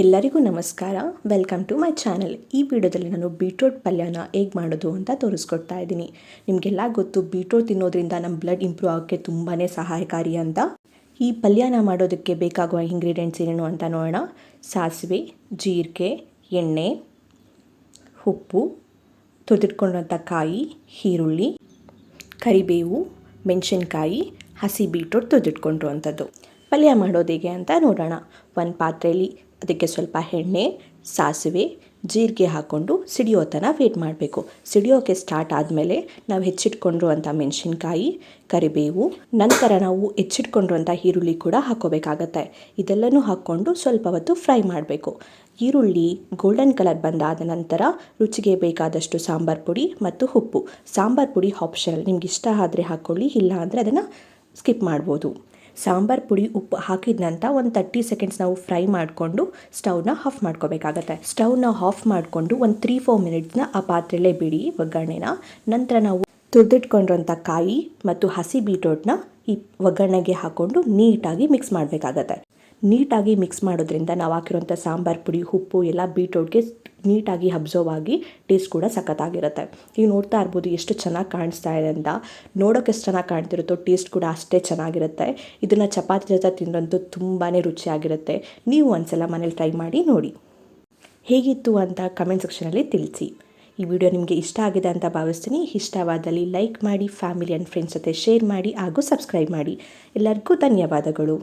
ಎಲ್ಲರಿಗೂ ನಮಸ್ಕಾರ. Welcome to my channel. ಈ ವಿಡಿಯೋದಲ್ಲಿ ನಾನು ಬೀಟ್ರೋಟ್ ಪಲ್ಯನ ಹೇಗೆ ಮಾಡೋದು ಅಂತ ತೋರಿಸ್ಕೊಡ್ತಾ ಇದ್ದೀನಿ. ನಿಮಗೆಲ್ಲ ಗೊತ್ತು, ಬೀಟ್ರೋಟ್ ತಿನ್ನೋದ್ರಿಂದ ನಮ್ಮ ಬ್ಲಡ್ ಇಂಪ್ರೂವ್ ಆಗೋಕ್ಕೆ ತುಂಬಾ ಸಹಾಯಕಾರಿ ಅಂತ. ಈ ಪಲ್ಯನ ಮಾಡೋದಕ್ಕೆ ಬೇಕಾಗುವ ಇಂಗ್ರೀಡಿಯೆಂಟ್ಸ್ ಏನೇನು ಅಂತ ನೋಡೋಣ. ಸಾಸಿವೆ, ಜೀರಿಗೆ, ಎಣ್ಣೆ, ಉಪ್ಪು, ತುರಿದಿಟ್ಕೊಂಡಂಥ ಕಾಯಿ, ಈರುಳ್ಳಿ, ಕರಿಬೇವು, ಮೆಣಸಿನ್ಕಾಯಿ, ಹಸಿ ಬೀಟ್ರೋಟ್ ತುರಿದಿಟ್ಕೊಂಡಿರುವಂಥದ್ದು. ಪಲ್ಯ ಮಾಡೋದು ಹೇಗೆ ಅಂತ ನೋಡೋಣ. ಒಂದು ಪಾತ್ರೆಯಲ್ಲಿ ಅದಕ್ಕೆ ಸ್ವಲ್ಪ ಎಣ್ಣೆ, ಸಾಸಿವೆ, ಜೀರಿಗೆ ಹಾಕ್ಕೊಂಡು ಸಿಡಿಯೋ ತನಕ ವೇಟ್ ಮಾಡಬೇಕು. ಸಿಡಿಯೋಕ್ಕೆ ಸ್ಟಾರ್ಟ್ ಆದಮೇಲೆ ನಾವು ಹೆಚ್ಚಿಟ್ಕೊಂಡಿರುವಂಥ ಮೆಣಸಿನ್ಕಾಯಿ, ಕರಿಬೇವು, ನಂತರ ನಾವು ಹೆಚ್ಚಿಟ್ಕೊಂಡಿರುವಂಥ ಈರುಳ್ಳಿ ಕೂಡ ಹಾಕ್ಕೋಬೇಕಾಗತ್ತೆ. ಇದೆಲ್ಲನೂ ಹಾಕ್ಕೊಂಡು ಸ್ವಲ್ಪ ಹೊತ್ತು ಫ್ರೈ ಮಾಡಬೇಕು. ಈರುಳ್ಳಿ ಗೋಲ್ಡನ್ ಕಲರ್ ಬಂದಾದ ನಂತರ ರುಚಿಗೆ ಬೇಕಾದಷ್ಟು ಸಾಂಬಾರು ಪುಡಿ ಮತ್ತು ಉಪ್ಪು. ಸಾಂಬಾರು ಪುಡಿ ಆಪ್ಷನಲ್, ನಿಮ್ಗೆ ಇಷ್ಟ ಆದರೆ ಹಾಕ್ಕೊಳ್ಳಿ, ಇಲ್ಲ ಅಂದರೆ ಅದನ್ನು ಸ್ಕಿಪ್ ಮಾಡ್ಬೋದು. ಸಾಂಬಾರು ಪುಡಿ, ಉಪ್ಪು ಹಾಕಿದ ನಂತರ ಒಂದು 30 ಸೆಕೆಂಡ್ಸ್ ನಾವು ಫ್ರೈ ಮಾಡಿಕೊಂಡು ಸ್ಟವ್ನ ಆಫ್ ಮಾಡ್ಕೋಬೇಕಾಗತ್ತೆ. ಸ್ಟವ್ನ ಆಫ್ ಮಾಡಿಕೊಂಡು ಒಂದು 3-4 ಮಿನಿಟ್ಸ್ನ ಆ ಪಾತ್ರೆಯಲ್ಲೇ ಬಿಡಿ ಒಗ್ಗರಣೆನ. ನಂತರ ನಾವು ತುರಿದಿಟ್ಕೊಂಡಿರೋಂಥ ಕಾಯಿ ಮತ್ತು ಹಸಿ ಬೀಟ್ರೋಟ್ನ ಈ ಒಗ್ಗರಣೆಗೆ ಹಾಕ್ಕೊಂಡು ನೀಟಾಗಿ ಮಿಕ್ಸ್ ಮಾಡಬೇಕಾಗತ್ತೆ. ನೀಟಾಗಿ ಮಿಕ್ಸ್ ಮಾಡೋದ್ರಿಂದ ನಾವು ಹಾಕಿರೋಂಥ ಸಾಂಬಾರು ಪುಡಿ, ಉಪ್ಪು ಎಲ್ಲ ಬೀಟ್ರೋಟ್ಗೆ ನೀಟಾಗಿ ಅಬ್ಸರ್ವ್ ಆಗಿ ಟೇಸ್ಟ್ ಕೂಡ ಸಖತ್ತಾಗಿರುತ್ತೆ. ಈಗ ನೋಡ್ತಾ ಇರ್ಬೋದು ಎಷ್ಟು ಚೆನ್ನಾಗಿ ಕಾಣಿಸ್ತಾ ಇದೆ ಅಂತ. ನೋಡೋಕೆ ಎಷ್ಟು ಚೆನ್ನಾಗಿ ಕಾಣ್ತಿರುತ್ತೋ ಟೇಸ್ಟ್ ಕೂಡ ಅಷ್ಟೇ ಚೆನ್ನಾಗಿರುತ್ತೆ. ಇದನ್ನು ಚಪಾತಿ ಜೊತೆ ತಿಂದ್ರಂತೂ ತುಂಬಾ ರುಚಿಯಾಗಿರುತ್ತೆ. ನೀವು ಒಂದ್ಸಲ ಮನೇಲಿ ಟ್ರೈ ಮಾಡಿ ನೋಡಿ. ಹೇಗಿತ್ತು ಅಂತ ಕಮೆಂಟ್ ಸೆಕ್ಷನಲ್ಲಿ ತಿಳಿಸಿ. ಈ ವಿಡಿಯೋ ನಿಮಗೆ ಇಷ್ಟ ಆಗಿದೆ ಅಂತ ಭಾವಿಸ್ತೀನಿ. ಇಷ್ಟವಾದಲ್ಲಿ ಲೈಕ್ ಮಾಡಿ, ಫ್ಯಾಮಿಲಿ ಆ್ಯಂಡ್ ಫ್ರೆಂಡ್ಸ್ ಜೊತೆ ಶೇರ್ ಮಾಡಿ ಹಾಗೂ ಸಬ್ಸ್ಕ್ರೈಬ್ ಮಾಡಿ. ಎಲ್ಲರಿಗೂ ಧನ್ಯವಾದಗಳು.